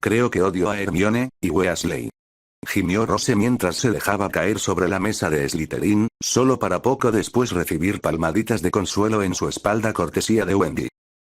Creo que odio a Hermione y Weasley. Gimió Rose mientras se dejaba caer sobre la mesa de Slytherin, solo para poco después recibir palmaditas de consuelo en su espalda cortesía de Wendy.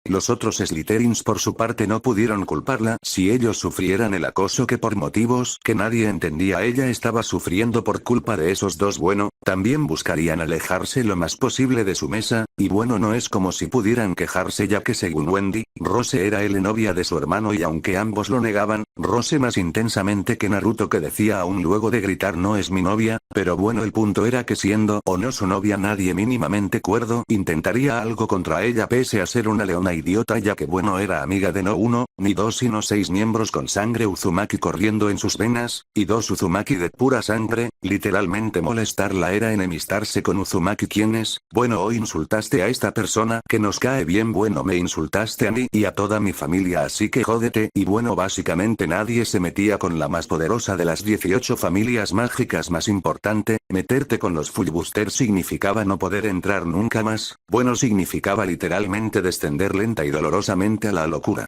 Los otros Slytherins por su parte no pudieron culparla si ellos sufrieran el acoso que por motivos que nadie entendía ella estaba sufriendo por culpa de esos dos. Bueno, también buscarían alejarse lo más posible de su mesa, y bueno, no es como si pudieran quejarse ya que según Wendy, Rose era la novia de su hermano y aunque ambos lo negaban, Rose más intensamente que Naruto, que decía aún luego de gritar no es mi novia, pero bueno, el punto era que siendo o no su novia nadie mínimamente cuerdo intentaría algo contra ella pese a ser una leona idiota, ya que bueno, era amiga de no uno, ni dos sino 6 miembros con sangre Uzumaki corriendo en sus venas, y 2 Uzumaki de pura sangre. Literalmente molestarla era enemistarse con Uzumaki, quienes, bueno, hoy insultaste a esta persona que nos cae bien, bueno, me insultaste a mí y a toda mi familia, así que jódete, y bueno, básicamente nadie se metía con la más poderosa de las 18 familias mágicas más importante. Meterte con los Fullbusters significaba no poder entrar nunca más, bueno, significaba literalmente descender lenta y dolorosamente a la locura.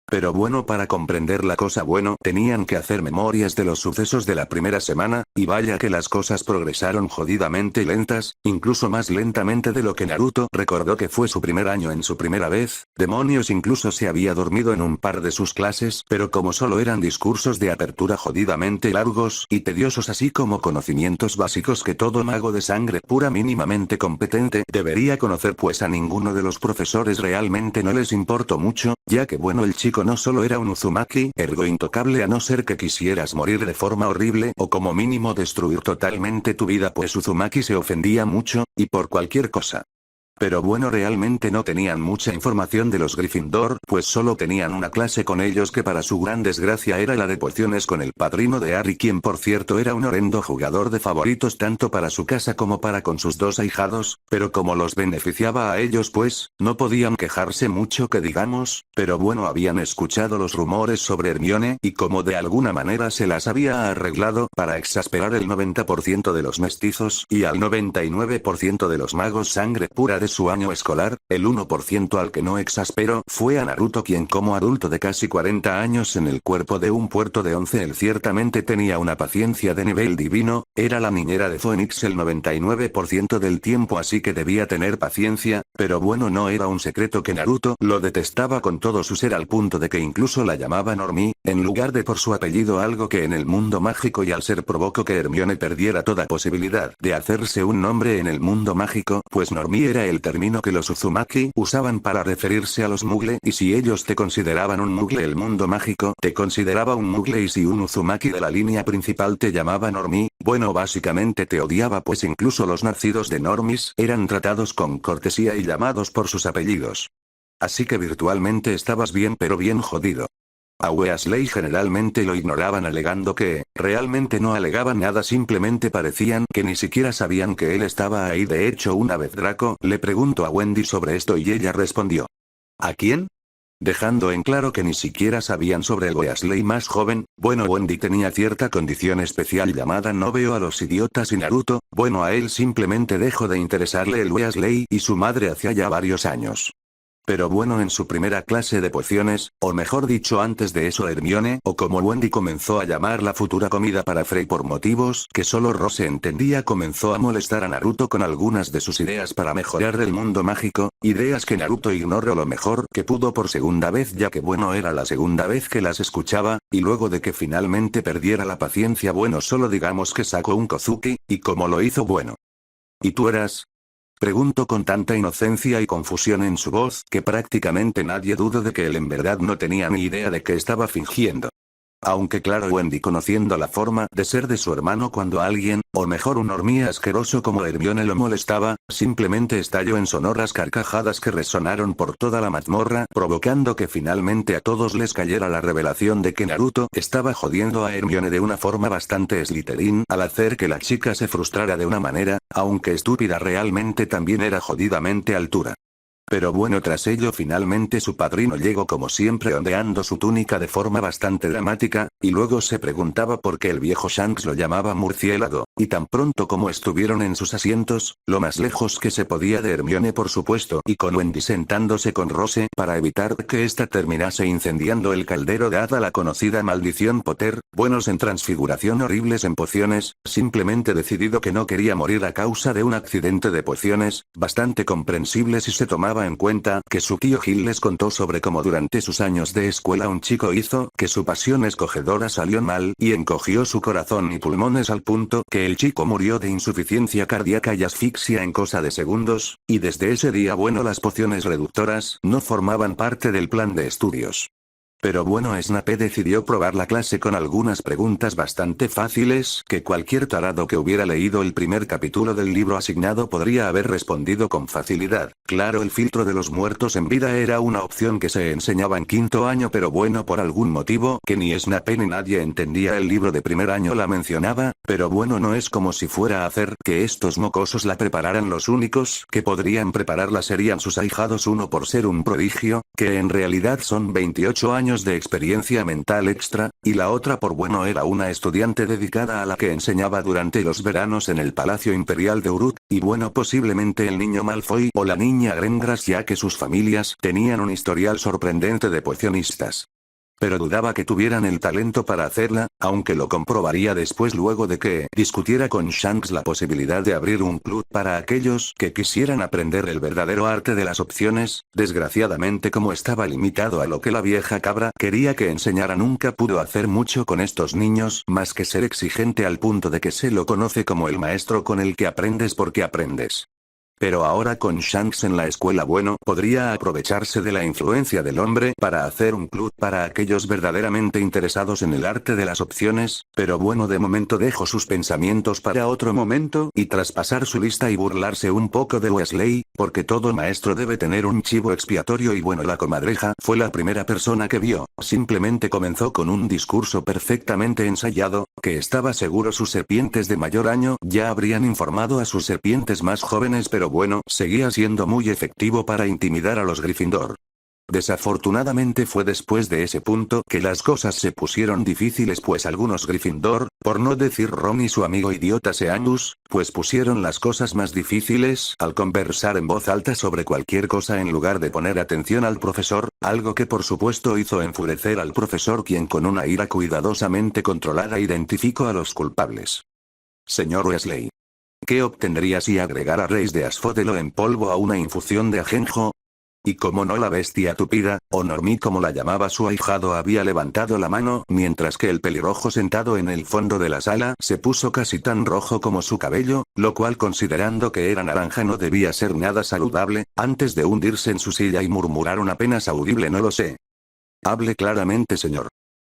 Pero bueno, para comprender la cosa, bueno, tenían que hacer memorias de los sucesos de la primera semana, y vaya que las cosas progresaron jodidamente lentas, incluso más lentamente de lo que Naruto recordó que fue su primer año en su primera vez. Demonios, incluso se había dormido en un par de sus clases, pero como solo eran discursos de apertura jodidamente largos y tediosos, así como conocimientos básicos que todo mago de sangre pura mínimamente competente debería conocer, pues a ninguno de los profesores realmente no les importó mucho, ya que bueno, el chico no solo era un Uzumaki, ergo intocable a no ser que quisieras morir de forma horrible o como mínimo destruir totalmente tu vida, pues Uzumaki se ofendía mucho, y por cualquier cosa. Pero bueno, realmente no tenían mucha información de los Gryffindor, pues solo tenían una clase con ellos que para su gran desgracia era la de pociones con el padrino de Harry, quien por cierto era un horrendo jugador de favoritos tanto para su casa como para con sus 2 ahijados, pero como los beneficiaba a ellos pues, no podían quejarse mucho que digamos, pero bueno, habían escuchado los rumores sobre Hermione y como de alguna manera se las había arreglado para exasperar el 90% de los mestizos y al 99% de los magos sangre pura de su año escolar, el 1% al que no exasperó fue a Naruto, quien como adulto de casi 40 años en el cuerpo de un puerto de 11 él ciertamente tenía una paciencia de nivel divino, era la niñera de Phoenix el 99% del tiempo, así que debía tener paciencia, pero bueno, no era un secreto que Naruto lo detestaba con todo su ser al punto de que incluso la llamaba Normie, en lugar de por su apellido, algo que en el mundo mágico y al ser provocó que Hermione perdiera toda posibilidad de hacerse un nombre en el mundo mágico, pues Normie era el término que los Uzumaki usaban para referirse a los Mugle, y si ellos te consideraban un Mugle, el mundo mágico te consideraba un Mugle, y si un Uzumaki de la línea principal te llamaba Normie, bueno, básicamente te odiaba, pues incluso los nacidos de Normies eran tratados con cortesía y llamados por sus apellidos. Así que virtualmente estabas bien, pero bien jodido. A Weasley generalmente lo ignoraban alegando que, realmente no alegaban nada, simplemente parecían que ni siquiera sabían que él estaba ahí. De hecho, una vez Draco le preguntó a Wendy sobre esto y ella respondió: ¿a quién? Dejando en claro que ni siquiera sabían sobre el Weasley más joven. Bueno, Wendy tenía cierta condición especial llamada no veo a los idiotas, y Naruto, bueno, a él simplemente dejó de interesarle el Weasley y su madre hacía ya varios años. Pero bueno, en su primera clase de pociones, o mejor dicho antes de eso Hermione, o como Wendy comenzó a llamar la futura comida para Frey por motivos que solo Rose entendía, comenzó a molestar a Naruto con algunas de sus ideas para mejorar el mundo mágico, ideas que Naruto ignoró lo mejor que pudo por segunda vez, ya que bueno, era la segunda vez que las escuchaba, y luego de que finalmente perdiera la paciencia, bueno, solo digamos que sacó un Kozuki, y como lo hizo, bueno. ¿Y tú eras? Preguntó con tanta inocencia y confusión en su voz que prácticamente nadie dudó de que él en verdad no tenía ni idea de que estaba fingiendo. Aunque claro, Wendy, conociendo la forma de ser de su hermano, cuando alguien, o mejor un Normie asqueroso como Hermione lo molestaba, simplemente estalló en sonoras carcajadas que resonaron por toda la mazmorra, provocando que finalmente a todos les cayera la revelación de que Naruto estaba jodiendo a Hermione de una forma bastante Slytherin, al hacer que la chica se frustrara de una manera, aunque estúpida, realmente también era jodidamente altura. Pero bueno, tras ello finalmente su padrino llegó como siempre ondeando su túnica de forma bastante dramática, y luego se preguntaba por qué el viejo Shanks lo llamaba murciélago, y tan pronto como estuvieron en sus asientos, lo más lejos que se podía de Hermione por supuesto, y con Wendy sentándose con Rose para evitar que ésta terminase incendiando el caldero dada la conocida maldición Potter, buenos en transfiguración horribles en pociones, simplemente decidido que no quería morir a causa de un accidente de pociones, bastante comprensible si se tomaba en cuenta que su tío Gil les contó sobre cómo durante sus años de escuela un chico hizo que su pasión escogedora salió mal y encogió su corazón y pulmones al punto que el chico murió de insuficiencia cardíaca y asfixia en cosa de segundos, y desde ese día bueno las pociones reductoras no formaban parte del plan de estudios. Pero bueno, Snape decidió probar la clase con algunas preguntas bastante fáciles que cualquier tarado que hubiera leído el primer capítulo del libro asignado podría haber respondido con facilidad. Claro, el filtro de los muertos en vida era una opción que se enseñaba en quinto año, pero bueno, por algún motivo que ni Snape ni nadie entendía el libro de primer año la mencionaba, pero bueno, no es como si fuera a hacer que estos mocosos la prepararan. Los únicos que podrían prepararla serían sus ahijados, uno por ser un prodigio, que en realidad son 28 años de experiencia mental extra, y la otra por bueno era una estudiante dedicada a la que enseñaba durante los veranos en el Palacio Imperial de Uruk, y bueno, posiblemente el niño Malfoy o la niña Gringotts, ya que sus familias tenían un historial sorprendente de pocionistas. Pero dudaba que tuvieran el talento para hacerla, aunque lo comprobaría después luego de que discutiera con Shanks la posibilidad de abrir un club para aquellos que quisieran aprender el verdadero arte de las opciones. Desgraciadamente, como estaba limitado a lo que la vieja cabra quería que enseñara, nunca pudo hacer mucho con estos niños más que ser exigente al punto de que se lo conoce como el maestro con el que aprendes porque aprendes. Pero ahora con Shanks en la escuela, bueno, podría aprovecharse de la influencia del hombre para hacer un club para aquellos verdaderamente interesados en el arte de las opciones, pero bueno, de momento dejó sus pensamientos para otro momento y tras pasar su lista y burlarse un poco de Weasley, porque todo maestro debe tener un chivo expiatorio, y bueno, la comadreja fue la primera persona que vio, simplemente comenzó con un discurso perfectamente ensayado, que estaba seguro sus serpientes de mayor año ya habrían informado a sus serpientes más jóvenes, pero bueno, seguía siendo muy efectivo para intimidar a los Gryffindor. Desafortunadamente fue después de ese punto que las cosas se pusieron difíciles, pues algunos Gryffindor, por no decir Ron y su amigo idiota Seamus, pues pusieron las cosas más difíciles al conversar en voz alta sobre cualquier cosa en lugar de poner atención al profesor, algo que por supuesto hizo enfurecer al profesor, quien con una ira cuidadosamente controlada identificó a los culpables. Señor Weasley, ¿qué obtendría si agregara raíz de asfódelo en polvo a una infusión de ajenjo? Y como no, la bestia tupida, o normie como la llamaba su ahijado, había levantado la mano, mientras que el pelirrojo sentado en el fondo de la sala se puso casi tan rojo como su cabello, lo cual, considerando que era naranja, no debía ser nada saludable, antes de hundirse en su silla y murmurar un apenas audible "no lo sé". Hable claramente, señor.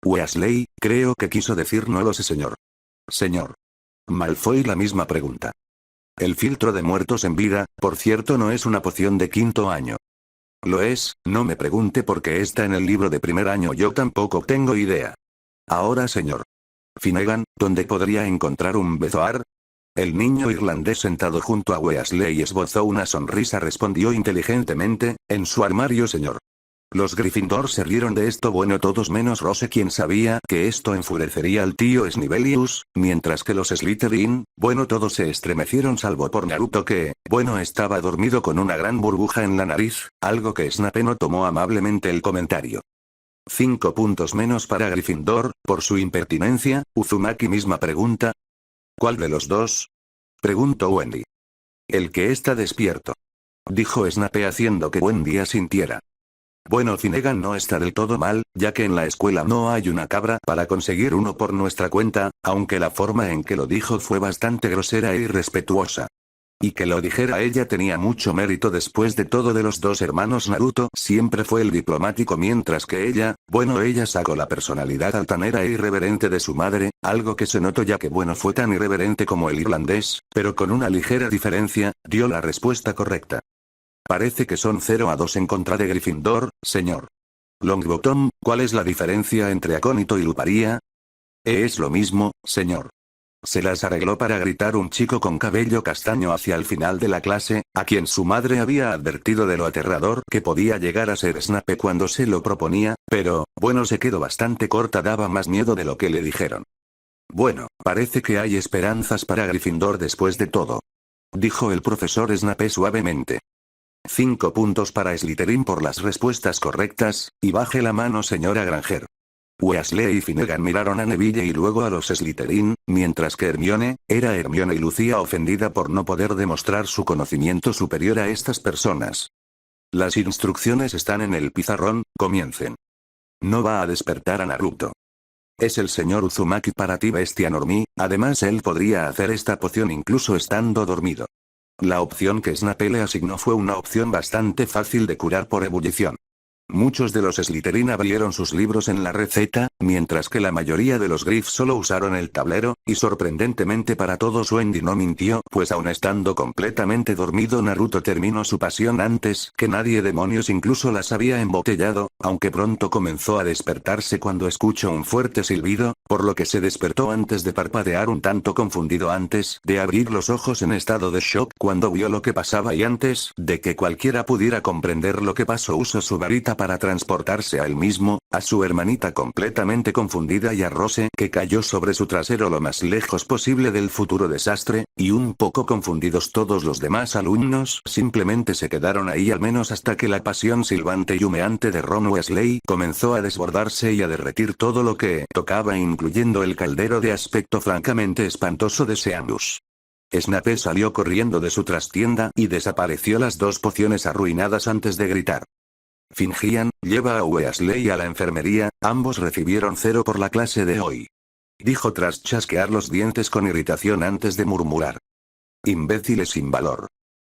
Weasley, creo que quiso decir "no lo sé, señor". Señor Malfoy, la misma pregunta. El filtro de muertos en vida, por cierto, no es una poción de quinto año. Lo es, no me pregunte por qué está en el libro de primer año, yo tampoco tengo idea. Ahora, señor Finnegan, ¿dónde podría encontrar un bezoar? El niño irlandés sentado junto a Weasley esbozó una sonrisa, respondió inteligentemente, en su armario, señor. Los Gryffindor se rieron de esto, bueno, todos menos Rose, quien sabía que esto enfurecería al tío Snivelius, mientras que los Slytherin, bueno, todos se estremecieron salvo por Naruto, que, bueno, estaba dormido con una gran burbuja en la nariz, algo que Snape no tomó amablemente el comentario. 5 puntos menos para Gryffindor, por su impertinencia. Uzumaki, misma pregunta. ¿Cuál de los dos? Preguntó Wendy. El que está despierto, dijo Snape haciendo que Wendy asintiera. Bueno, Finnegan no está del todo mal, ya que en la escuela no hay una cabra para conseguir uno por nuestra cuenta, aunque la forma en que lo dijo fue bastante grosera e irrespetuosa. Y que lo dijera ella tenía mucho mérito. Después de todo, de los dos hermanos, Naruto siempre fue el diplomático, mientras que ella, bueno, ella sacó la personalidad altanera e irreverente de su madre, algo que se notó ya que bueno, fue tan irreverente como el irlandés, pero con una ligera diferencia, dio la respuesta correcta. Parece que son 0-2 en contra de Gryffindor, señor Longbottom. ¿Cuál es la diferencia entre acónito y luparía? Es lo mismo, señor Se las arregló para gritar un chico con cabello castaño hacia el final de la clase, a quien su madre había advertido de lo aterrador que podía llegar a ser Snape cuando se lo proponía, pero, bueno, se quedó bastante corta, daba más miedo de lo que le dijeron. Bueno, parece que hay esperanzas para Gryffindor después de todo, dijo el profesor Snape suavemente. 5 puntos para Slytherin por las respuestas correctas, y baje la mano señora Granger. Weasley y Finnegan miraron a Neville y luego a los Slytherin, mientras que Hermione y lucía ofendida por no poder demostrar su conocimiento superior a estas personas. Las instrucciones están en el pizarrón, comiencen. No va a despertar a Naruto. Es el señor Uzumaki para ti, bestia normie, además él podría hacer esta poción incluso estando dormido. La opción que Snape le asignó fue una opción bastante fácil de curar por ebullición. Muchos de los Slytherin abrieron sus libros en la receta, mientras que la mayoría de los Griff solo usaron el tablero, y sorprendentemente para todos Wendy no mintió, pues aun estando completamente dormido Naruto terminó su pasión antes que nadie, demonios, incluso las había embotellado, aunque pronto comenzó a despertarse cuando escuchó un fuerte silbido, por lo que se despertó antes de parpadear, un tanto confundido antes de abrir los ojos, en estado de shock cuando vio lo que pasaba, y antes de que cualquiera pudiera comprender lo que pasó usó su varita para transportarse a él mismo, a su hermanita completamente confundida y a Rose, que cayó sobre su trasero lo más lejos posible del futuro desastre, y un poco confundidos todos los demás alumnos simplemente se quedaron ahí, al menos hasta que la pasión silbante y humeante de Ron Weasley comenzó a desbordarse y a derretir todo lo que tocaba, incluyendo el caldero de aspecto francamente espantoso de Seamus. Snape salió corriendo de su trastienda y desapareció las 2 pociones arruinadas antes de gritar. Fingían, lleva a Weasley a la enfermería, ambos recibieron 0 por la clase de hoy. Dijo tras chasquear los dientes con irritación antes de murmurar. Imbéciles sin valor.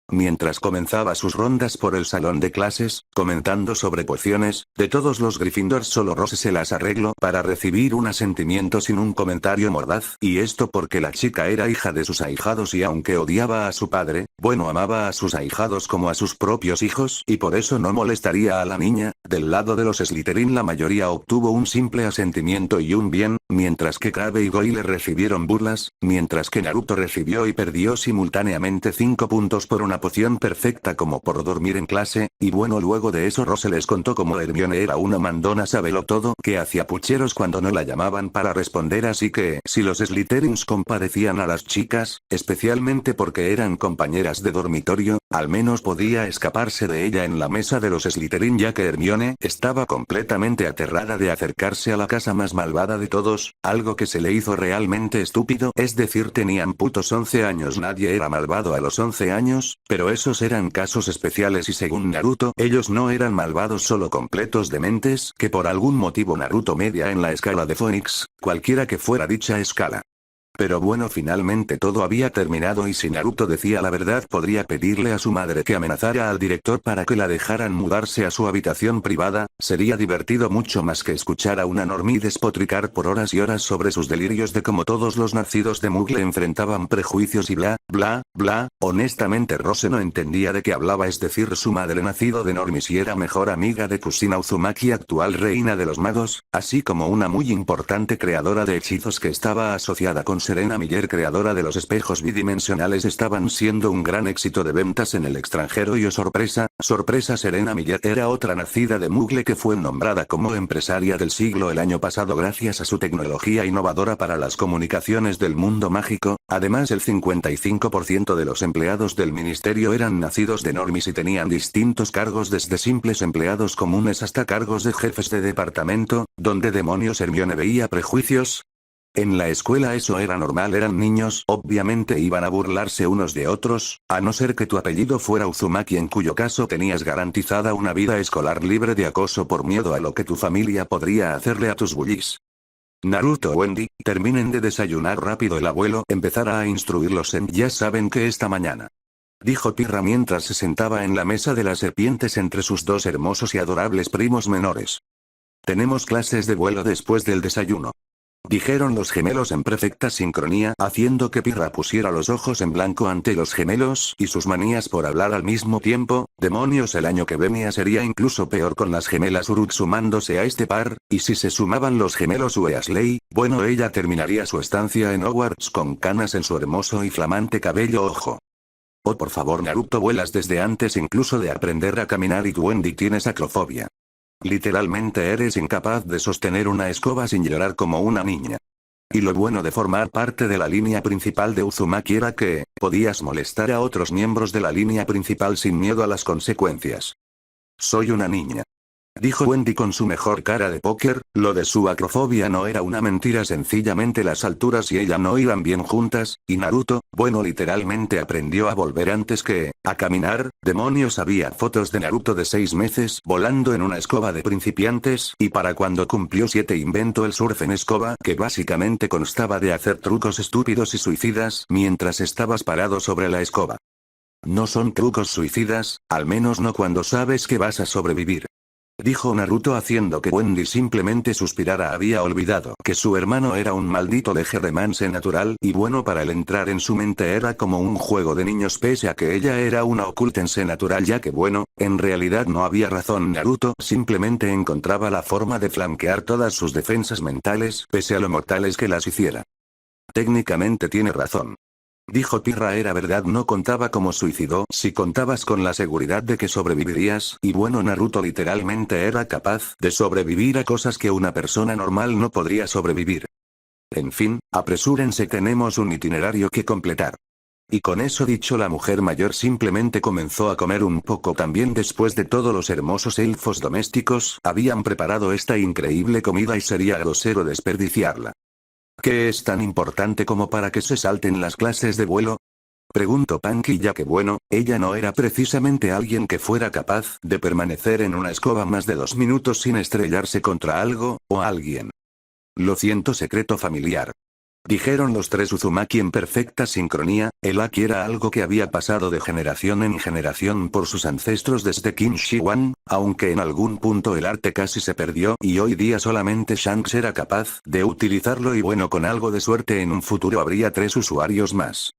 Mientras comenzaba sus rondas por el salón de clases, comentando sobre pociones, de todos los Gryffindor solo Rose se las arregló para recibir un asentimiento sin un comentario mordaz, y esto porque la chica era hija de sus ahijados y aunque odiaba a su padre, bueno, amaba a sus ahijados como a sus propios hijos y por eso no molestaría a la niña. Del lado de los Slytherin la mayoría obtuvo un simple asentimiento y un bien, mientras que Crabbe y Goyle recibieron burlas, mientras que Naruto recibió y perdió simultáneamente 5 puntos por una poción perfecta como por dormir en clase, y bueno, luego de eso Rose les contó cómo Hermione era una mandona sabelotodo que hacía pucheros cuando no la llamaban para responder, así que si los Slytherins compadecían a las chicas, especialmente porque eran compañeras de dormitorio, al menos podía escaparse de ella en la mesa de los Slytherin, ya que Hermione estaba completamente aterrada de acercarse a la casa más malvada de todos, algo que se le hizo realmente estúpido, es decir, tenían putos 11 años, nadie era malvado a los 11 años, pero esos eran casos especiales y según Naruto, ellos no eran malvados, solo completos dementes, que por algún motivo Naruto media en la escala de Phoenix, cualquiera que fuera dicha escala. Pero bueno, finalmente todo había terminado y si Naruto decía la verdad podría pedirle a su madre que amenazara al director para que la dejaran mudarse a su habitación privada. Sería divertido mucho más que escuchar a una normie despotricar por horas y horas sobre sus delirios de cómo todos los nacidos de Muggle enfrentaban prejuicios y bla, bla, bla. Honestamente Rose no entendía de qué hablaba, es decir, su madre nacido de normies y era mejor amiga de Kusina Uzumaki, actual reina de los magos, así como una muy importante creadora de hechizos que estaba asociada con Serena Miller, creadora de los espejos bidimensionales. Estaban siendo un gran éxito de ventas en el extranjero y oh sorpresa, sorpresa, Serena Miller era otra nacida de Muggle que fue nombrada como empresaria del siglo el año pasado gracias a su tecnología innovadora para las comunicaciones del mundo mágico. Además, el 55% de los empleados del ministerio eran nacidos de normies y tenían distintos cargos, desde simples empleados comunes hasta cargos de jefes de departamento. ¿Dónde demonios Hermione veía prejuicios? En la escuela eso era normal, eran niños, obviamente iban a burlarse unos de otros, a no ser que tu apellido fuera Uzumaki, en cuyo caso tenías garantizada una vida escolar libre de acoso por miedo a lo que tu familia podría hacerle a tus bullies. Naruto, Wendy, terminen de desayunar rápido, el abuelo empezará a instruirlos en ya saben que esta mañana. Dijo Pirra mientras se sentaba en la mesa de las serpientes entre sus 2 hermosos y adorables primos menores. Tenemos clases de vuelo después del desayuno. Dijeron los gemelos en perfecta sincronía, haciendo que Pirra pusiera los ojos en blanco ante los gemelos y sus manías por hablar al mismo tiempo. Demonios, el año que venía sería incluso peor con las gemelas Uruk sumándose a este par, y si se sumaban los gemelos Weasley, bueno, ella terminaría su estancia en Hogwarts con canas en su hermoso y flamante cabello. Ojo. Oh, por favor, Naruto, vuelas desde antes incluso de aprender a caminar y tú, Wendy, tienes acrofobia. Literalmente eres incapaz de sostener una escoba sin llorar como una niña. Y lo bueno de formar parte de la línea principal de Uzumaki era que, podías molestar a otros miembros de la línea principal sin miedo a las consecuencias. Soy una niña, dijo Wendy con su mejor cara de póker. Lo de su acrofobia no era una mentira, sencillamente las alturas y ella no iban bien juntas, y Naruto, bueno, literalmente aprendió a volver antes que a caminar. Demonios, había fotos de Naruto de 6 meses volando en una escoba de principiantes, y para cuando cumplió 7 inventó el surf en escoba, que básicamente constaba de hacer trucos estúpidos y suicidas mientras estabas parado sobre la escoba. No son trucos suicidas, al menos no cuando sabes que vas a sobrevivir, dijo Naruto haciendo que Wendy simplemente suspirara. Había olvidado que su hermano era un maldito legerremance natural, y bueno, para él entrar en su mente era como un juego de niños, pese a que ella era una ocultense natural, ya que bueno, en realidad no había razón. Naruto simplemente encontraba la forma de flanquear todas sus defensas mentales, pese a lo mortales que las hiciera. Técnicamente tiene razón, dijo Pirra. Era verdad, no contaba como suicidó si contabas con la seguridad de que sobrevivirías, y bueno, Naruto literalmente era capaz de sobrevivir a cosas que una persona normal no podría sobrevivir. En fin, apresúrense, tenemos un itinerario que completar. Y con eso dicho, la mujer mayor simplemente comenzó a comer un poco también. Después de todo, los hermosos elfos domésticos habían preparado esta increíble comida y sería grosero desperdiciarla. ¿Qué es tan importante como para que se salten las clases de vuelo?, preguntó Panky, ya que bueno, ella no era precisamente alguien que fuera capaz de permanecer en una escoba más de 2 minutos sin estrellarse contra algo o alguien. Lo siento, secreto familiar, dijeron los 3 Uzumaki en perfecta sincronía. El Aki era algo que había pasado de generación en generación por sus ancestros desde Qin Shi Huang, aunque en algún punto el arte casi se perdió y hoy día solamente Shanks era capaz de utilizarlo, y bueno, con algo de suerte en un futuro habría 3 usuarios más.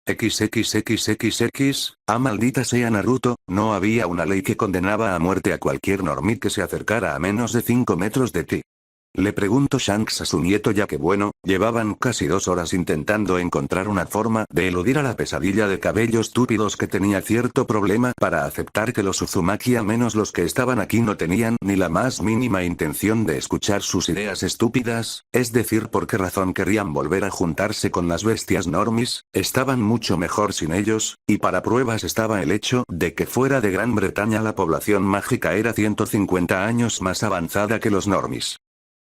XXXXX, maldita sea Naruto, no había una ley que condenaba a muerte a cualquier normie que se acercara a menos de 5 metros de ti. Le preguntó Shanks a su nieto, ya que bueno, llevaban casi 2 horas intentando encontrar una forma de eludir a la pesadilla de cabellos túpidos que tenía cierto problema para aceptar que los Uzumaki, al menos los que estaban aquí, no tenían ni la más mínima intención de escuchar sus ideas estúpidas, es decir, por qué razón querrían volver a juntarse con las bestias normis. Estaban mucho mejor sin ellos, y para pruebas estaba el hecho de que fuera de Gran Bretaña la población mágica era 150 años más avanzada que los normis.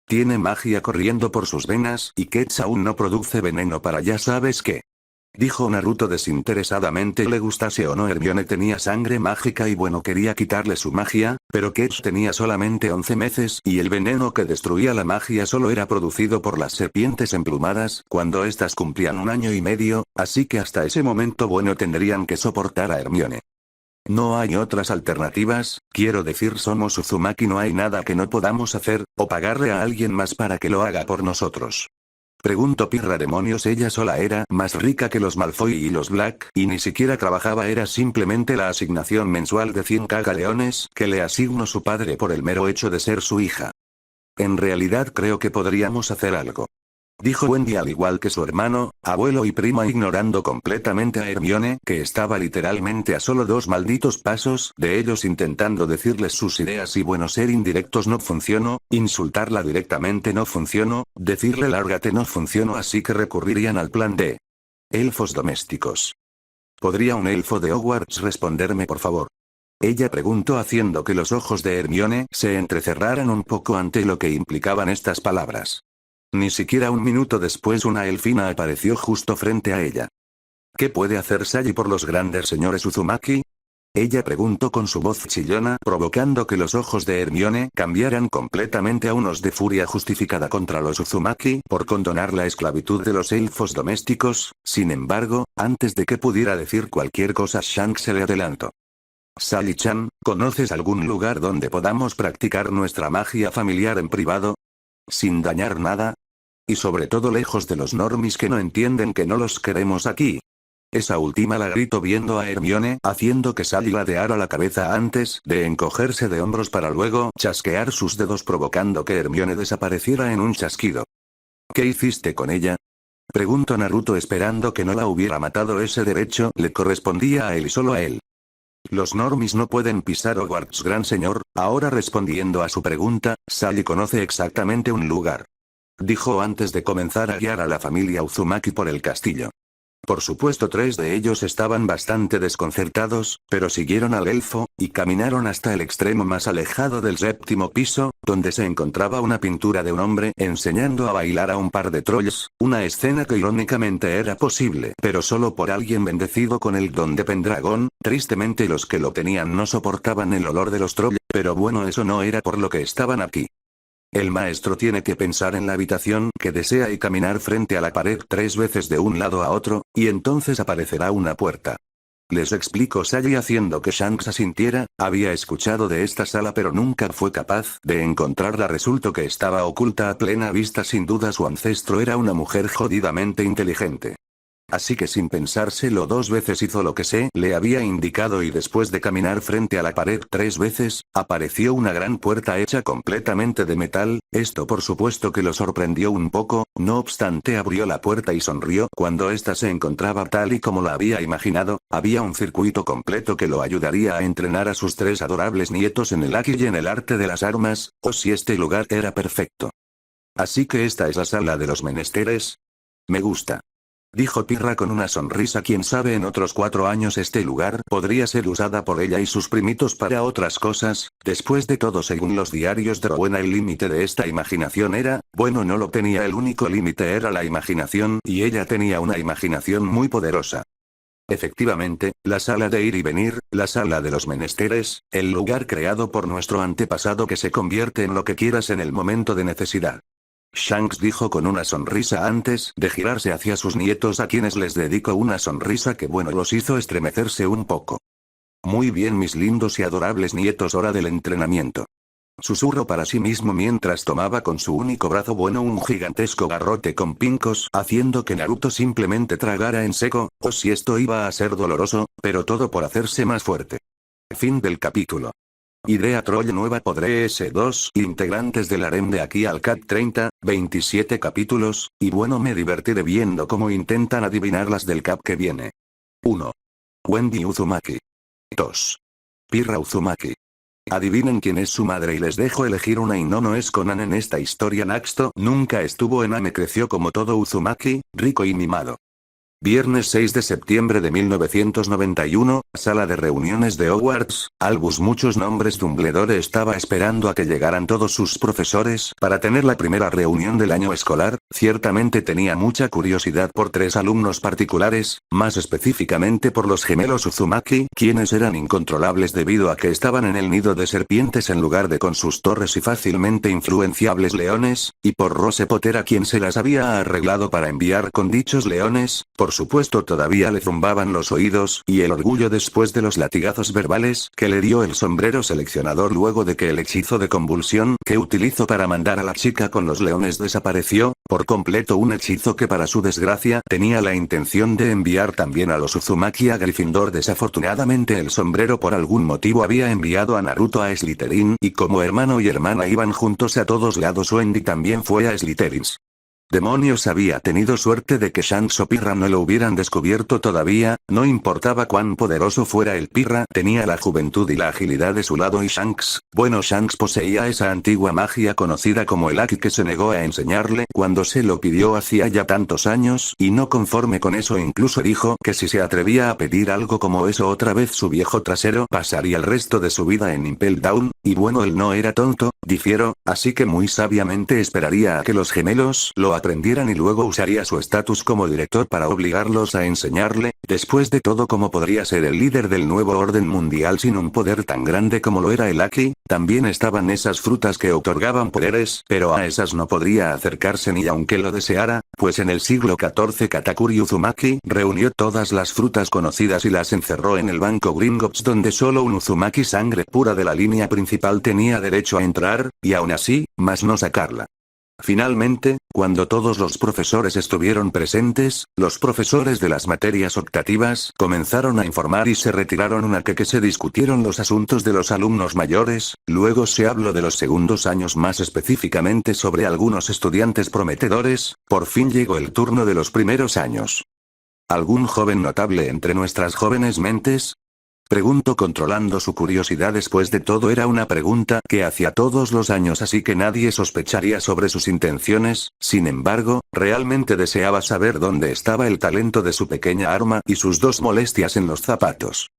Tiene magia corriendo por sus venas, y Ketch aún no produce veneno para ya sabes qué, dijo Naruto desinteresadamente. Le gustase o no, Hermione tenía sangre mágica y bueno, quería quitarle su magia, pero Ketch tenía solamente 11 meses y el veneno que destruía la magia solo era producido por las serpientes emplumadas cuando éstas cumplían 1 año y medio, así que hasta ese momento bueno tendrían que soportar a Hermione. No hay otras alternativas, quiero decir, somos Uzumaki, no hay nada que no podamos hacer, o pagarle a alguien más para que lo haga por nosotros. Preguntó Pirra. Demonios, ella sola era más rica que los Malfoy y los Black, y ni siquiera trabajaba, era simplemente la asignación mensual de 100 galeones que le asignó su padre por el mero hecho de ser su hija. En realidad creo que podríamos hacer algo, dijo Wendy, al igual que su hermano, abuelo y prima, ignorando completamente a Hermione, que estaba literalmente a solo 2 malditos pasos de ellos, intentando decirles sus ideas. Y bueno, ser indirectos no funcionó, insultarla directamente no funcionó, decirle lárgate no funcionó, así que recurrirían al plan de elfos domésticos. ¿Podría un elfo de Hogwarts responderme, por favor?, ella preguntó, haciendo que los ojos de Hermione se entrecerraran un poco ante lo que implicaban estas palabras. Ni siquiera 1 minuto después una elfina apareció justo frente a ella. ¿Qué puede hacer Sally por los grandes señores Uzumaki?, ella preguntó con su voz chillona, provocando que los ojos de Hermione cambiaran completamente a unos de furia justificada contra los Uzumaki por condonar la esclavitud de los elfos domésticos. Sin embargo, antes de que pudiera decir cualquier cosa, Shanks se le adelantó. Sally-chan, ¿conoces algún lugar donde podamos practicar nuestra magia familiar en privado? Sin dañar nada. Y sobre todo lejos de los normis que no entienden que no los queremos aquí. Esa última la gritó viendo a Hermione haciendo que Sally ladeara la cabeza antes de encogerse de hombros para luego chasquear sus dedos provocando que Hermione desapareciera en un chasquido. ¿Qué hiciste con ella? Preguntó Naruto esperando que no la hubiera matado. Ese derecho le correspondía a él y solo a él. Los normis no pueden pisar Hogwarts, gran señor. Ahora respondiendo a su pregunta, Sally conoce exactamente un lugar. Dijo antes de comenzar a guiar a la familia Uzumaki por el castillo. Por supuesto 3 de ellos estaban bastante desconcertados, pero siguieron al elfo, y caminaron hasta el extremo más alejado del 7º piso, donde se encontraba una pintura de un hombre enseñando a bailar a un par de trolls, una escena que irónicamente era posible, pero solo por alguien bendecido con el don de Pendragón. Tristemente los que lo tenían no soportaban el olor de los trolls, pero bueno, eso no era por lo que estaban aquí. El maestro tiene que pensar en la habitación que desea y caminar frente a la pared 3 veces de un lado a otro, y entonces aparecerá una puerta. Les explicó Sally haciendo que Shanks asintiera. Había escuchado de esta sala pero nunca fue capaz de encontrarla. Resultó que estaba oculta a plena vista. Sin duda su ancestro era una mujer jodidamente inteligente. Así que sin pensárselo 2 veces hizo lo que se le había indicado y después de caminar frente a la pared 3 veces, apareció una gran puerta hecha completamente de metal. Esto por supuesto que lo sorprendió un poco, no obstante abrió la puerta y sonrió cuando ésta se encontraba tal y como la había imaginado. Había un circuito completo que lo ayudaría a entrenar a sus 3 adorables nietos en el Haki y en el arte de las armas. Oh, si este lugar era perfecto. Así que esta es la sala de los menesteres. Me gusta. Dijo Pirra con una sonrisa. Quién sabe, en otros 4 años este lugar podría ser usada por ella y sus primitos para otras cosas. Después de todo, según los diarios de Rowena, el límite de esta imaginación era, bueno, no lo tenía, el único límite era la imaginación y ella tenía una imaginación muy poderosa. Efectivamente, la sala de ir y venir, la sala de los menesteres, el lugar creado por nuestro antepasado que se convierte en lo que quieras en el momento de necesidad. Shanks dijo con una sonrisa antes de girarse hacia sus nietos, a quienes les dedicó una sonrisa que bueno, los hizo estremecerse un poco. Muy bien, mis lindos y adorables nietos, hora del entrenamiento. Susurró para sí mismo mientras tomaba con su único brazo bueno un gigantesco garrote con pincos, haciendo que Naruto simplemente tragara en seco. Oh, si esto iba a ser doloroso, pero todo por hacerse más fuerte. Fin del capítulo. Idea troll nueva. Podré S2 integrantes del harem de aquí al Cat 30, 27 capítulos, y bueno, me divertiré viendo cómo intentan adivinar las del Cap que viene. 1. Wendy Uzumaki. 2. Pirra Uzumaki. Adivinen quién es su madre y les dejo elegir una, y no es Conan en esta historia. Naxto nunca estuvo en Ame, creció como todo Uzumaki, rico y mimado. Viernes 6 de septiembre de 1991, sala de reuniones de Hogwarts. Albus, muchos nombres. Dumbledore estaba esperando a que llegaran todos sus profesores para tener la primera reunión del año escolar. Ciertamente tenía mucha curiosidad por 3 alumnos particulares, más específicamente por los gemelos Uzumaki, quienes eran incontrolables debido a que estaban en el nido de serpientes en lugar de con sus torres y fácilmente influenciables leones, y por Rose Potter, a quien se las había arreglado para enviar con dichos leones. Por supuesto todavía le zumbaban los oídos y el orgullo después de los latigazos verbales que le dio el sombrero seleccionador luego de que el hechizo de convulsión que utilizó para mandar a la chica con los leones desapareció por completo, un hechizo que para su desgracia tenía la intención de enviar también a los Uzumaki a Gryffindor. Desafortunadamente el sombrero por algún motivo había enviado a Naruto a Slytherin, y como hermano y hermana iban juntos a todos lados, Wendy también fue a Slytherin. Demonios, había tenido suerte de que Shanks o Pirra no lo hubieran descubierto todavía. No importaba cuán poderoso fuera el Pirra, tenía la juventud y la agilidad de su lado, y Shanks poseía esa antigua magia conocida como el Haki que se negó a enseñarle cuando se lo pidió hacía ya tantos años, y no conforme con eso incluso dijo que si se atrevía a pedir algo como eso otra vez, su viejo trasero pasaría el resto de su vida en Impel Down. Y bueno, él no era tonto, difiero, así que muy sabiamente esperaría a que los gemelos lo aprendieran y luego usaría su estatus como director para obligarlos a enseñarle. Después de todo, ¿cómo podría ser el líder del nuevo orden mundial sin un poder tan grande como lo era el Haki? También estaban esas frutas que otorgaban poderes, pero a esas no podría acercarse ni aunque lo deseara, pues en el siglo XIV Katakuri Uzumaki reunió todas las frutas conocidas y las encerró en el banco Gringotts, donde solo un Uzumaki sangre pura de la línea principal tenía derecho a entrar, y aún así, más no sacarla. Finalmente, cuando todos los profesores estuvieron presentes, los profesores de las materias optativas comenzaron a informar y se retiraron una que se discutieron los asuntos de los alumnos mayores, luego se habló de los segundos años, más específicamente sobre algunos estudiantes prometedores. Por fin llegó el turno de los primeros años. ¿Algún joven notable entre nuestras jóvenes mentes? Preguntó controlando su curiosidad. Después de todo era una pregunta que hacía todos los años, así que nadie sospecharía sobre sus intenciones. Sin embargo, realmente deseaba saber dónde estaba el talento de su pequeña arma y sus dos molestias en los zapatos.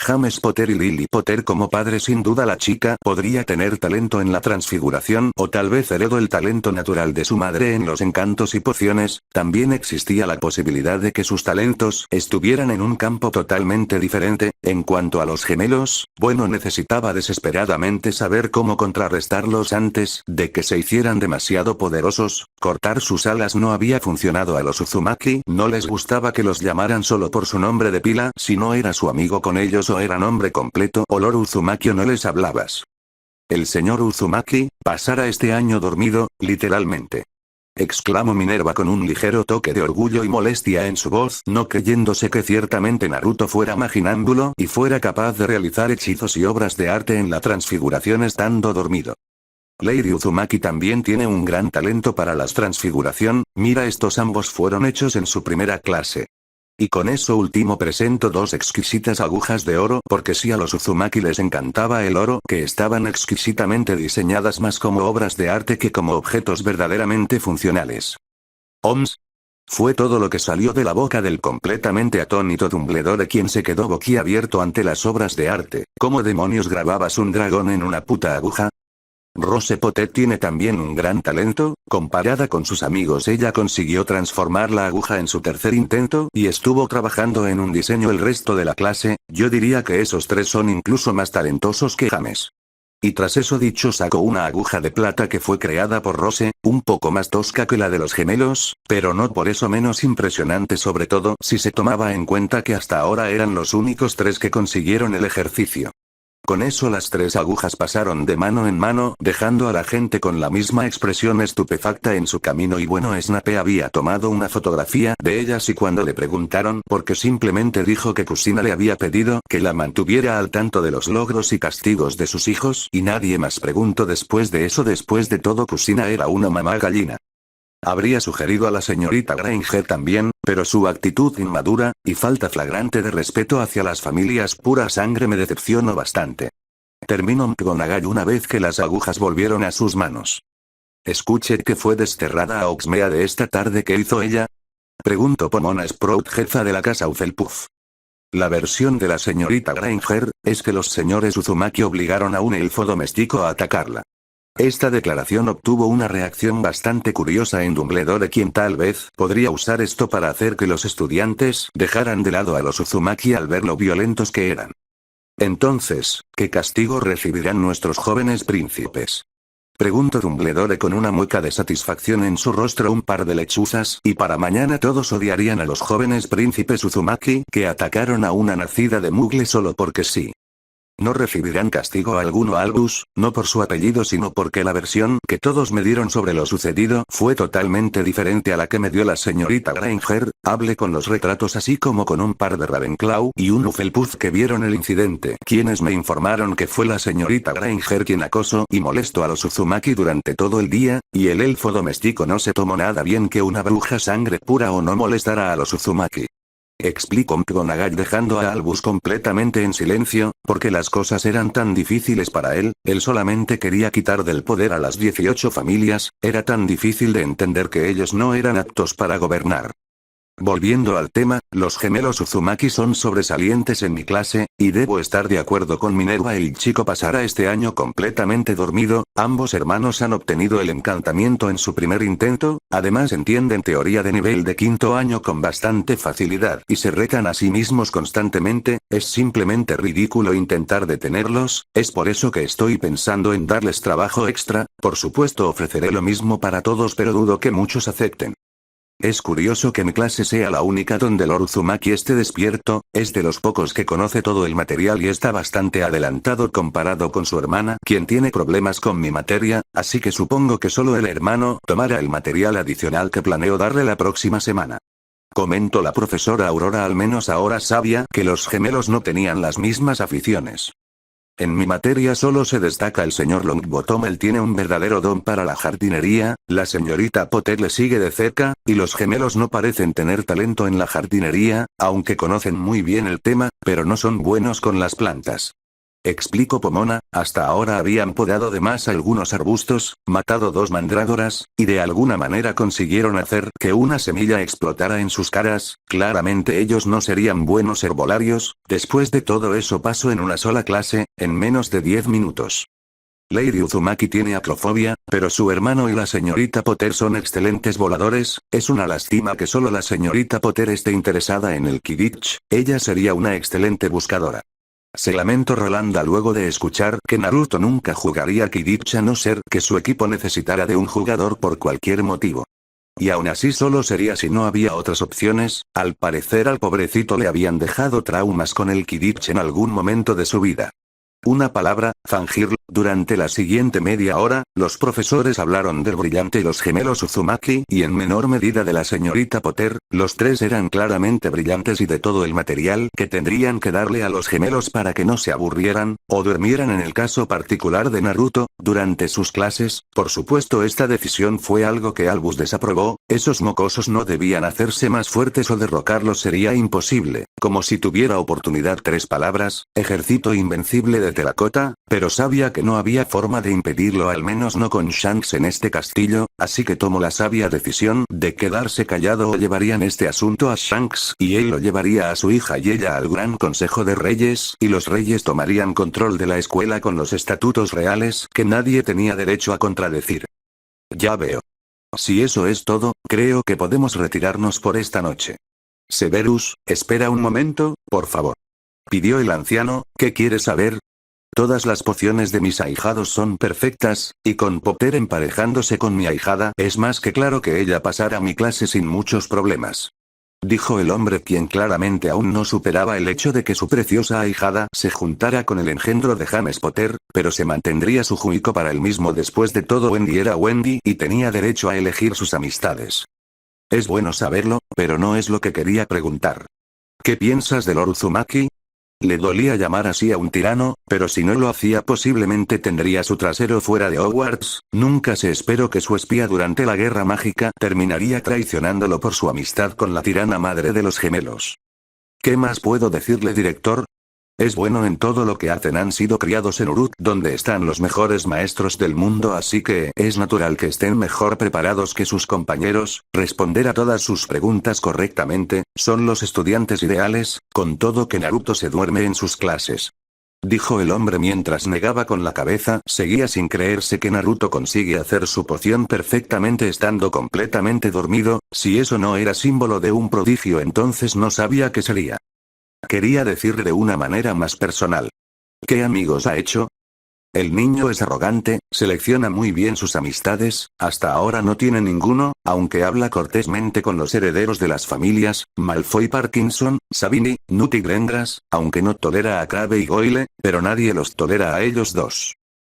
James Potter y Lily Potter como padre. Sin duda la chica podría tener talento en la transfiguración, o tal vez heredó el talento natural de su madre en los encantos y pociones. También existía la posibilidad de que sus talentos estuvieran en un campo totalmente diferente. En cuanto a los gemelos, bueno, necesitaba desesperadamente saber cómo contrarrestarlos antes de que se hicieran demasiado poderosos. Cortar sus alas no había funcionado a los Uzumaki, no les gustaba que los llamaran solo por su nombre de pila. Si no era su amigo con ellos o era nombre completo o Lord Uzumaki o no les hablabas. El señor Uzumaki pasará este año dormido, literalmente. Exclamó Minerva con un ligero toque de orgullo y molestia en su voz, no creyéndose que ciertamente Naruto fuera maginámbulo y fuera capaz de realizar hechizos y obras de arte en la transfiguración estando dormido. Lady Uzumaki también tiene un gran talento para la transfiguración. Mira, estos ambos fueron hechos en su primera clase. Y con eso último presento dos exquisitas agujas de oro, porque si a los Uzumaki les encantaba el oro, que estaban exquisitamente diseñadas más como obras de arte que como objetos verdaderamente funcionales. «OMS». Fue todo lo que salió de la boca del completamente atónito Dumbledore, quien se quedó boquiabierto ante las obras de arte. ¿Cómo demonios grababas un dragón en una puta aguja? Rose Potter tiene también un gran talento. Comparada con sus amigos, ella consiguió transformar la aguja en su tercer intento y estuvo trabajando en un diseño el resto de la clase. Yo diría que esos tres son incluso más talentosos que James. Y tras eso dicho sacó una aguja de plata que fue creada por Rose, un poco más tosca que la de los gemelos, pero no por eso menos impresionante, sobre todo si se tomaba en cuenta que hasta ahora eran los únicos tres que consiguieron el ejercicio. Con eso las tres agujas pasaron de mano en mano, dejando a la gente con la misma expresión estupefacta en su camino. Y bueno, Snape había tomado una fotografía de ellas y cuando le preguntaron por qué simplemente dijo que Kusina le había pedido que la mantuviera al tanto de los logros y castigos de sus hijos y nadie más preguntó después de eso. Después de todo, Kusina era una mamá gallina. Habría sugerido a la señorita Granger también, pero su actitud inmadura y falta flagrante de respeto hacia las familias pura sangre me decepcionó bastante. Terminó McGonagall una vez que las agujas volvieron a sus manos. Escuché que fue desterrada a Oxmeade esta tarde. ¿Qué hizo ella? Preguntó Pomona Sprout, jefa de la casa Hufflepuff. La versión de la señorita Granger es que los señores Uzumaki obligaron a un elfo doméstico a atacarla. Esta declaración obtuvo una reacción bastante curiosa en Dumbledore, quien tal vez podría usar esto para hacer que los estudiantes dejaran de lado a los Uzumaki al ver lo violentos que eran. Entonces, ¿qué castigo recibirán nuestros jóvenes príncipes? Preguntó Dumbledore con una mueca de satisfacción en su rostro. Un par de lechuzas, y para mañana todos odiarían a los jóvenes príncipes Uzumaki que atacaron a una nacida de Mugle solo porque sí. No recibirán castigo alguno, Albus, no por su apellido sino porque la versión que todos me dieron sobre lo sucedido fue totalmente diferente a la que me dio la señorita Granger. Hablé con los retratos así como con un par de Ravenclaw y un Hufflepuff que vieron el incidente, quienes me informaron que fue la señorita Granger quien acosó y molestó a los Uzumaki durante todo el día, y el elfo doméstico no se tomó nada bien que una bruja sangre pura o no molestara a los Uzumaki. Explicó McGonagall dejando a Albus completamente en silencio, porque las cosas eran tan difíciles para él solamente quería quitar del poder a las 18 familias, era tan difícil de entender que ellos no eran aptos para gobernar. Volviendo al tema, los gemelos Uzumaki son sobresalientes en mi clase, y debo estar de acuerdo con Minerva. El chico pasará este año completamente dormido. Ambos hermanos han obtenido el encantamiento en su primer intento, además entienden teoría de nivel de quinto año con bastante facilidad y se retan a sí mismos constantemente. Es simplemente ridículo intentar detenerlos, es por eso que estoy pensando en darles trabajo extra. Por supuesto ofreceré lo mismo para todos, pero dudo que muchos acepten. Es curioso que mi clase sea la única donde Lord Uzumaki esté despierto, es de los pocos que conoce todo el material y está bastante adelantado comparado con su hermana, quien tiene problemas con mi materia, así que supongo que solo el hermano tomará el material adicional que planeo darle la próxima semana. Comentó la profesora Aurora, al menos ahora sabía que los gemelos no tenían las mismas aficiones. En mi materia solo se destaca el señor Longbottom, él tiene un verdadero don para la jardinería, la señorita Potter le sigue de cerca, y los gemelos no parecen tener talento en la jardinería, aunque conocen muy bien el tema, pero no son buenos con las plantas. Explicó Pomona, hasta ahora habían podado de más algunos arbustos, matado 2 mandrágoras, y de alguna manera consiguieron hacer que una semilla explotara en sus caras, claramente ellos no serían buenos herbolarios, después de todo eso pasó en una sola clase, en menos de 10 minutos. Lady Uzumaki tiene acrofobia, pero su hermano y la señorita Potter son excelentes voladores, es una lástima que solo la señorita Potter esté interesada en el Quidditch, ella sería una excelente buscadora. Se lamentó Rolanda luego de escuchar que Naruto nunca jugaría Quidditch a no ser que su equipo necesitara de un jugador por cualquier motivo. Y aún así solo sería si no había otras opciones, al parecer al pobrecito le habían dejado traumas con el Quidditch en algún momento de su vida. Una palabra, fangirl. Durante la siguiente media hora, los profesores hablaron del brillante y los gemelos Uzumaki y en menor medida de la señorita Potter, los tres eran claramente brillantes y de todo el material que tendrían que darle a los gemelos para que no se aburrieran, o durmieran en el caso particular de Naruto, durante sus clases. Por supuesto esta decisión fue algo que Albus desaprobó, esos mocosos no debían hacerse más fuertes o derrocarlos sería imposible, como si tuviera oportunidad 3 palabras, ejército invencible de terracota, pero sabía que no había forma de impedirlo, al menos no con Shanks en este castillo, así que tomó la sabia decisión de quedarse callado o llevarían este asunto a Shanks y él lo llevaría a su hija y ella al Gran Consejo de Reyes, y los reyes tomarían control de la escuela con los estatutos reales que nadie tenía derecho a contradecir. Ya veo. Si eso es todo, creo que podemos retirarnos por esta noche. Severus, espera un momento, por favor. Pidió el anciano, ¿qué quieres saber? Todas las pociones de mis ahijados son perfectas, y con Potter emparejándose con mi ahijada es más que claro que ella pasará mi clase sin muchos problemas. Dijo el hombre, quien claramente aún no superaba el hecho de que su preciosa ahijada se juntara con el engendro de James Potter, pero se mantendría su juicio para él mismo. Después de todo Wendy era Wendy y tenía derecho a elegir sus amistades. Es bueno saberlo, pero no es lo que quería preguntar. ¿Qué piensas de Lord Uzumaki? Le dolía llamar así a un tirano, pero si no lo hacía posiblemente tendría su trasero fuera de Hogwarts. Nunca se esperó que su espía durante la guerra mágica terminaría traicionándolo por su amistad con la tirana madre de los gemelos. ¿Qué más puedo decirle, director? Es bueno en todo lo que hacen, han sido criados en Uruk, donde están los mejores maestros del mundo, así que es natural que estén mejor preparados que sus compañeros, responder a todas sus preguntas correctamente, son los estudiantes ideales, con todo que Naruto se duerme en sus clases. Dijo el hombre mientras negaba con la cabeza, seguía sin creerse que Naruto consigue hacer su poción perfectamente estando completamente dormido, si eso no era símbolo de un prodigio entonces no sabía qué sería. Quería decir de una manera más personal. ¿Qué amigos ha hecho? El niño es arrogante, selecciona muy bien sus amistades, hasta ahora no tiene ninguno, aunque habla cortésmente con los herederos de las familias, Malfoy, Parkinson, Sabini, Newt y Grendras, aunque no tolera a Crabbe y Goyle, pero nadie los tolera a ellos dos.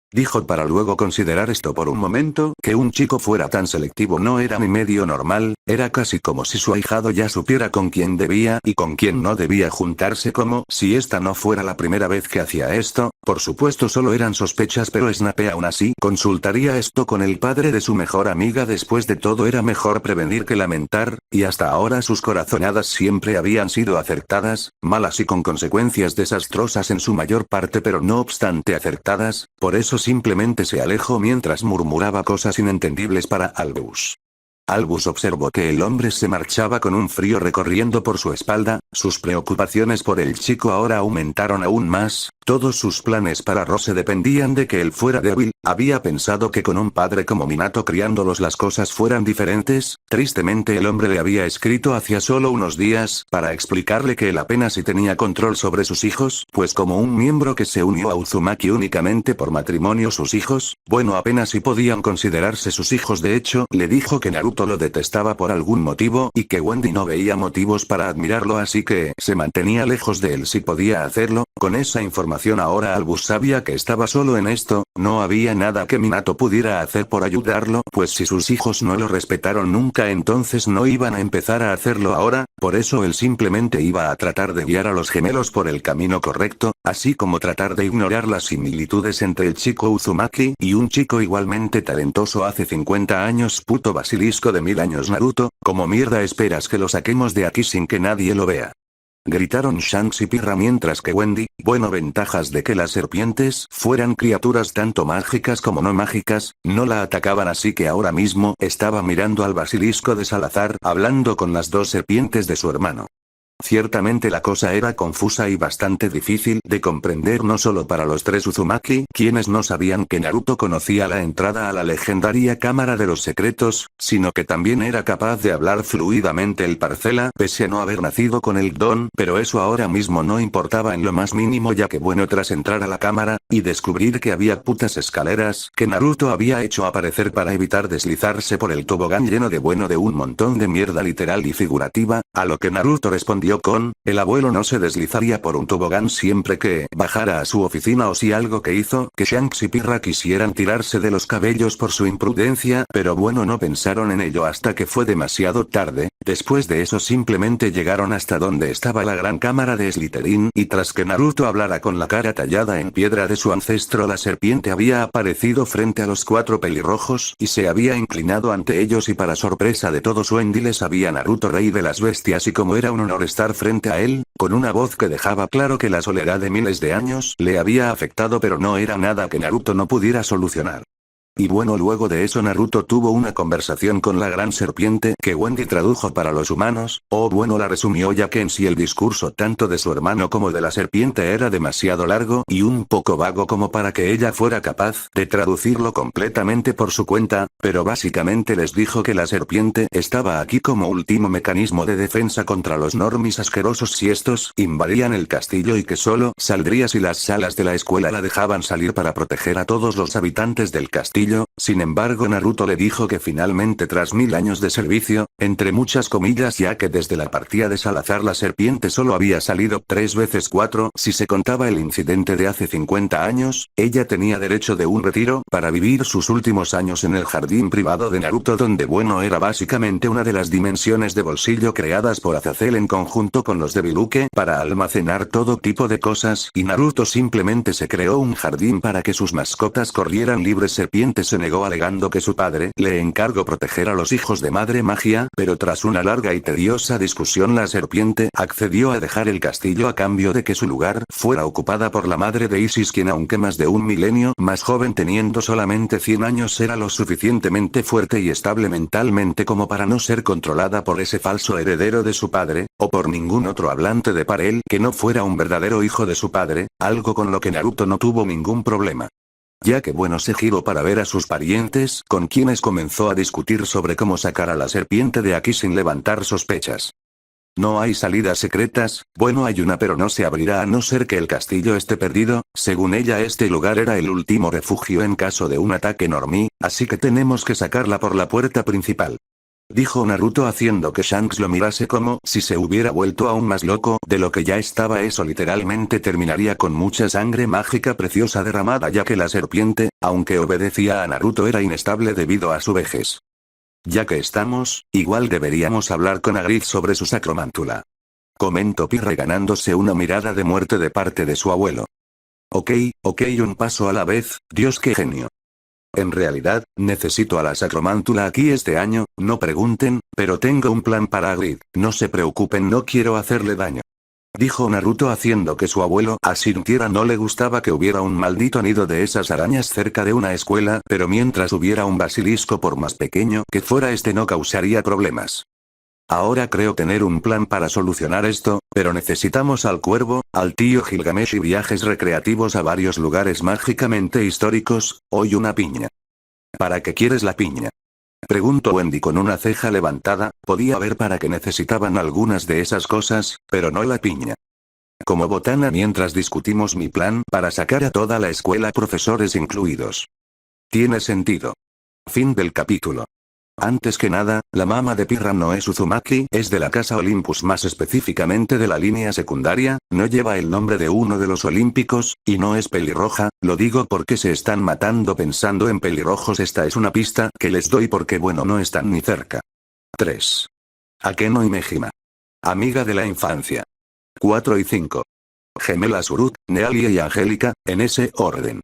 Dijo para luego considerar esto por un momento, que un chico fuera tan selectivo no era ni medio normal, era casi como si su ahijado ya supiera con quién debía y con quién no debía juntarse, como si esta no fuera la primera vez que hacía esto. Por supuesto solo eran sospechas, pero Snape aún así consultaría esto con el padre de su mejor amiga. Después de todo era mejor prevenir que lamentar, y hasta ahora sus corazonadas siempre habían sido acertadas, malas y con consecuencias desastrosas en su mayor parte, pero no obstante acertadas, por eso simplemente se alejó mientras murmuraba cosas inentendibles para Albus. Albus observó que el hombre se marchaba con un frío recorriendo por su espalda, sus preocupaciones por el chico ahora aumentaron aún más, todos sus planes para Rose dependían de que él fuera débil, había pensado que con un padre como Minato criándolos las cosas fueran diferentes, tristemente el hombre le había escrito hacía solo unos días, para explicarle que él apenas si tenía control sobre sus hijos, pues como un miembro que se unió a Uzumaki únicamente por matrimonio sus hijos, bueno apenas si podían considerarse sus hijos. De hecho, le dijo que Naruto Naruto lo detestaba por algún motivo y que Wendy no veía motivos para admirarlo, así que se mantenía lejos de él si podía hacerlo. Con esa información ahora Albus sabía que estaba solo en esto, no había nada que Minato pudiera hacer por ayudarlo, pues si sus hijos no lo respetaron nunca entonces no iban a empezar a hacerlo ahora, por eso él simplemente iba a tratar de guiar a los gemelos por el camino correcto, así como tratar de ignorar las similitudes entre el chico Uzumaki y un chico igualmente talentoso hace 50 años. Puto basilisco de 1000 años Naruto, ¿cómo mierda esperas que lo saquemos de aquí sin que nadie lo vea? Gritaron Shanks y Pirra mientras que Wendy, bueno, ventajas de que las serpientes fueran criaturas tanto mágicas como no mágicas, no la atacaban, así que ahora mismo estaba mirando al basilisco de Salazar hablando con las dos serpientes de su hermano. Ciertamente la cosa era confusa y bastante difícil de comprender no solo para los tres Uzumaki, quienes no sabían que Naruto conocía la entrada a la legendaria Cámara de los Secretos, sino que también era capaz de hablar fluidamente el parcela pese a no haber nacido con el don, pero eso ahora mismo no importaba en lo más mínimo, ya que bueno, tras entrar a la cámara y descubrir que había putas escaleras que Naruto había hecho aparecer para evitar deslizarse por el tobogán lleno de de un montón de mierda literal y figurativa, a lo que Naruto respondió con, el abuelo no se deslizaría por un tobogán siempre que bajara a su oficina, o si algo que hizo que Shanks y Pirra quisieran tirarse de los cabellos por su imprudencia, pero bueno, no pensaron en ello hasta que fue demasiado tarde. Después de eso simplemente llegaron hasta donde estaba la gran cámara de Slytherin, y tras que Naruto hablara con la cara tallada en piedra de su ancestro, la serpiente había aparecido frente a los cuatro pelirrojos y se había inclinado ante ellos, y para sorpresa de todos Wendy les sabía Naruto rey de las bestias, y como era un honor estar frente a él, con una voz que dejaba claro que la soledad de miles de años le había afectado, pero no era nada que Naruto no pudiera solucionar. Y bueno, luego de eso Naruto tuvo una conversación con la gran serpiente que Wendy tradujo para los humanos, o bueno, la resumió, ya que en sí el discurso tanto de su hermano como de la serpiente era demasiado largo y un poco vago como para que ella fuera capaz de traducirlo completamente por su cuenta, pero básicamente les dijo que la serpiente estaba aquí como último mecanismo de defensa contra los normis asquerosos si estos invadían el castillo, y que solo saldría si las salas de la escuela la dejaban salir para proteger a todos los habitantes del castillo. Sin embargo, Naruto le dijo que finalmente, tras 1000 años de servicio, entre muchas comillas, ya que desde la partida de Salazar la serpiente solo había salido 3 veces 4 si se contaba el incidente de hace 50 años, ella tenía derecho de un retiro para vivir sus últimos años en el jardín privado de Naruto, donde bueno, era básicamente una de las dimensiones de bolsillo creadas por Azazel en conjunto con los de Biluke para almacenar todo tipo de cosas, y Naruto simplemente se creó un jardín para que sus mascotas corrieran libres. Serpiente se negó alegando que su padre le encargó proteger a los hijos de Madre Magia, pero tras una larga y tediosa discusión la serpiente accedió a dejar el castillo a cambio de que su lugar fuera ocupada por la madre de Isis, quien aunque más de un milenio más joven, teniendo solamente 100 años, era lo suficientemente fuerte y estable mentalmente como para no ser controlada por ese falso heredero de su padre, o por ningún otro hablante de Parel que no fuera un verdadero hijo de su padre, algo con lo que Naruto no tuvo ningún problema. Ya que bueno, se giró para ver a sus parientes, con quienes comenzó a discutir sobre cómo sacar a la serpiente de aquí sin levantar sospechas. No hay salidas secretas, bueno, hay una, pero no se abrirá a no ser que el castillo esté perdido. Según ella, este lugar era el último refugio en caso de un ataque normie, así que tenemos que sacarla por la puerta principal. Dijo Naruto haciendo que Shanks lo mirase como si se hubiera vuelto aún más loco de lo que ya estaba. Eso literalmente terminaría con mucha sangre mágica preciosa derramada, ya que la serpiente, aunque obedecía a Naruto, era inestable debido a su vejez. Ya que estamos, igual deberíamos hablar con Hagrid sobre su sacromántula. Comentó Pirra ganándose una mirada de muerte de parte de su abuelo. Ok, un paso a la vez, Dios, qué genio. En realidad, necesito a la sacromántula aquí este año, no pregunten, pero tengo un plan para Hagrid, no se preocupen, no quiero hacerle daño. Dijo Naruto haciendo que su abuelo asintiera. No le gustaba que hubiera un maldito nido de esas arañas cerca de una escuela, pero mientras hubiera un basilisco, por más pequeño que fuera este, no causaría problemas. Ahora creo tener un plan para solucionar esto, pero necesitamos al cuervo, al tío Gilgamesh y viajes recreativos a varios lugares mágicamente históricos. Hoy una piña. ¿Para qué quieres la piña? Preguntó Wendy con una ceja levantada. Podía ver para qué necesitaban algunas de esas cosas, pero no la piña. Como botana mientras discutimos mi plan para sacar a toda la escuela, profesores incluidos. Tiene sentido. Fin del capítulo. Antes que nada, la mamá de Pirra no es Uzumaki, es de la casa Olympus, más específicamente de la línea secundaria, no lleva el nombre de uno de los olímpicos, y no es pelirroja, lo digo porque se están matando pensando en pelirrojos. Esta es una pista que les doy porque bueno, no están ni cerca. 3. Akeno y Mejima. Amiga de la infancia. 4 y 5. Gemelas Uruk, Nealia y Angélica, en ese orden.